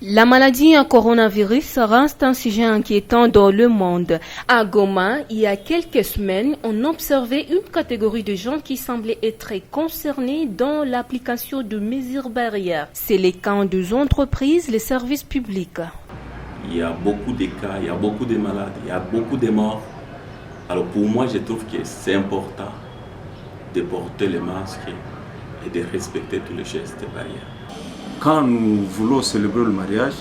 La maladie à coronavirus reste un sujet inquiétant dans le monde. À Goma, il y a quelques semaines, on observait une catégorie de gens qui semblaient être concernés dans l'application de mesures barrières. C'est les cas des entreprises, les services publics. Il y a beaucoup de cas, il y a beaucoup de malades, il y a beaucoup de morts. Alors pour moi, je trouve que c'est important de porter le masque et de respecter tous les gestes barrières. Quand nous voulons célébrer le mariage,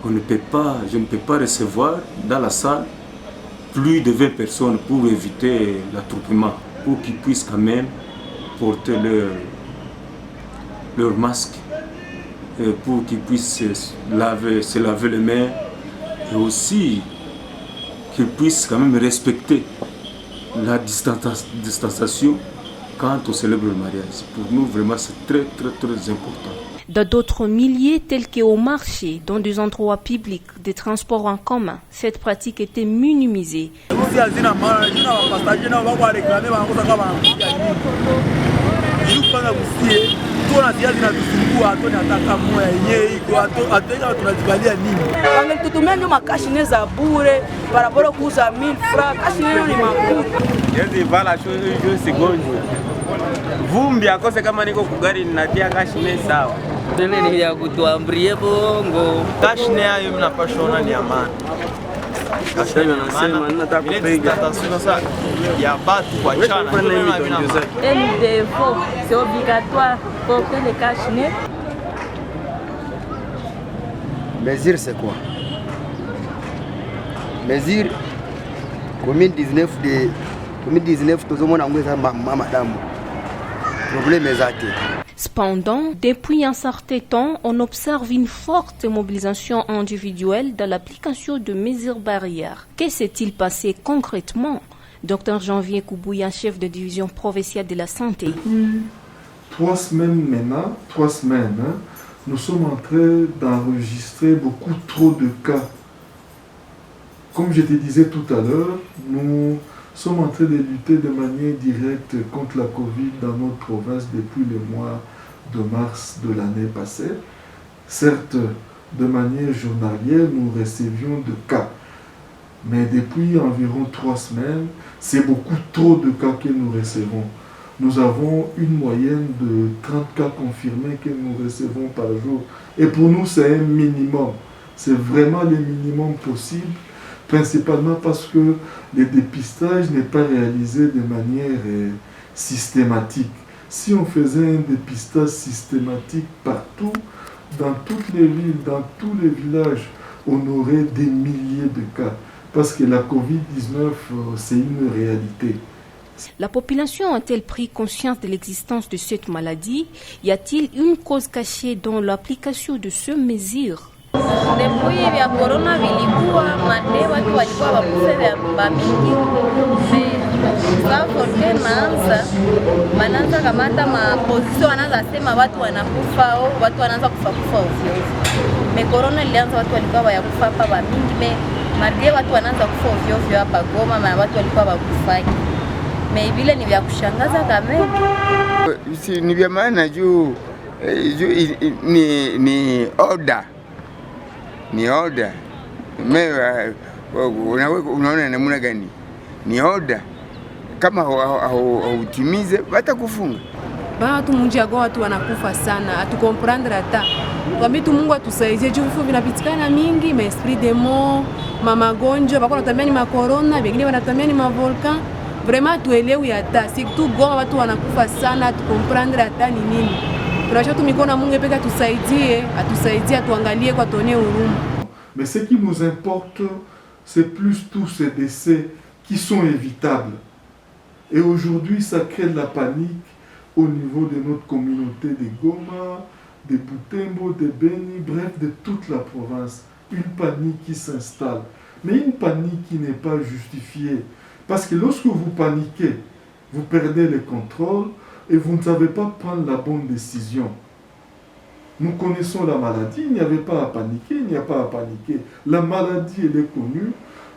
je ne peux pas recevoir dans la salle plus de 20 personnes pour éviter l'attroupement, pour qu'ils puissent quand même porter leur masque, pour qu'ils puissent se laver les mains et aussi qu'ils puissent quand même respecter la distanciation quand on célèbre le mariage. Pour nous, vraiment, c'est très, très, très important. Dans d'autres milieux tels qu'au marché, dans des endroits publics, des transports en commun, cette pratique était minimisée. Vumbi akose kama niko kugari ninatia kashine sawa. Tena ni ya kutuambie bongo. Kashine hayo mnapashona ni amani. Kashine anasema ninataka kupiga. Sasa ya batu kwa chana. C'est obligatoire porter les cachets. Mesure c'est quoi? Mesure COVID-19 tozomona ngweza madame. Cependant, depuis un certain temps, on observe une forte mobilisation individuelle dans l'application de mesures barrières. Que s'est-il passé concrètement? Dr Janvier Koubouya, chef de division provinciale de la santé. Depuis 3 semaines maintenant, nous sommes en train d'enregistrer beaucoup trop de cas. Comme je te disais tout à l'heure, nous sommes en train de lutter de manière directe contre la Covid dans notre province depuis le mois de mars de l'année passée. Certes, de manière journalière, nous recevions de cas. Mais depuis environ 3 semaines, c'est beaucoup trop de cas que nous recevons. Nous avons une moyenne de 30 cas confirmés que nous recevons par jour. Et pour nous, c'est un minimum. C'est vraiment le minimum possible. Principalement parce que le dépistage n'est pas réalisé de manière systématique. Si on faisait un dépistage systématique partout, dans toutes les villes, dans tous les villages, on aurait des milliers de cas. Parce que la COVID-19, c'est une réalité. La population a-t-elle pris conscience de l'existence de cette maladie? Y a-t-il une cause cachée dans l'application de ces mesures? Depuis vya corona vilikuwa mande watu walikuwa wakufe vya mingi. Sasa forte mananza kamata maposition wanaanza sema watu wanakufa au watu wanaanza kufa ovyo. Me corona ilianza watu walikuwa wayakufa hapa wa mingi me marge watu wanaanza kufa ovyo hapa Goma na watu walikuwa wakufaki. Me vile ni vya kushangaza kama. Ni vya maana juu ni order. Ni order. Unaona namna gani? Ni order. Kama hautimize watakufunga. Batu munjago watu wanakufa sana. Atukomprendre hata. Kwambi tu Mungu atusaidie juu vifo vinapitikana mingi, ma esprit de mort, magonjwa, bako natamia ni ma corona, wengine wanatamia ni ma volcan. Vraiment tuelewi hata. Surtout Goma watu wanakufa sana, atukomprendre hata ni nini. Tunashatu mikono Mungu peka atusaidie, atuangalie kwa tone huruma. Mais ce qui nous importe, c'est plus tous ces décès qui sont évitables. Et aujourd'hui, ça crée de la panique au niveau de notre communauté de Goma, de Butembo, de Beni, bref, de toute la province. Une panique qui s'installe. Mais une panique qui n'est pas justifiée. Parce que lorsque vous paniquez, vous perdez le contrôle et vous ne savez pas prendre la bonne décision. Nous connaissons la maladie, il n'y avait pas à paniquer, il n'y a pas à paniquer. La maladie, elle est connue,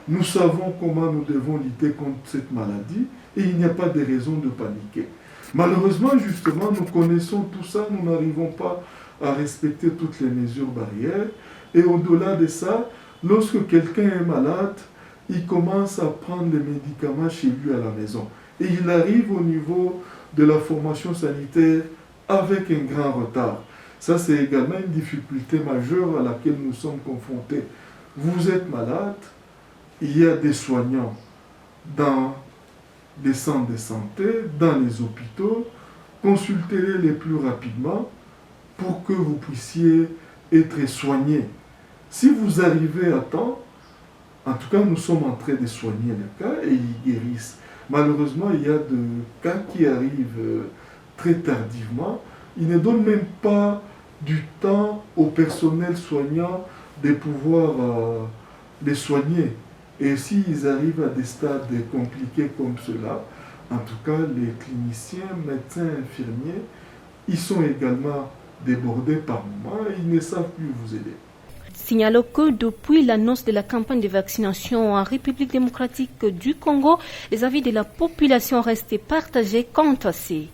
nous savons comment nous devons lutter contre cette maladie et il n'y a pas de raison de paniquer. Malheureusement, justement, nous connaissons tout ça, nous n'arrivons pas à respecter toutes les mesures barrières. Et au-delà de ça, lorsque quelqu'un est malade, il commence à prendre les médicaments chez lui à la maison. Et il arrive au niveau de la formation sanitaire avec un grand retard. Ça, c'est également une difficulté majeure à laquelle nous sommes confrontés. Vous êtes malade, il y a des soignants dans les centres de santé, dans les hôpitaux. Consultez-les le plus rapidement pour que vous puissiez être soigné. Si vous arrivez à temps, en tout cas, nous sommes en train de soigner les cas et ils guérissent. Malheureusement, il y a des cas qui arrivent très tardivement. Ils ne donnent même pas du temps au personnel soignant de pouvoir les soigner. Et s'ils arrivent à des stades compliqués comme cela, en tout cas, les cliniciens, médecins, infirmiers, ils sont également débordés par moments et ils ne savent plus vous aider. Signalons que depuis l'annonce de la campagne de vaccination en République démocratique du Congo, les avis de la population restent partagés quant à ces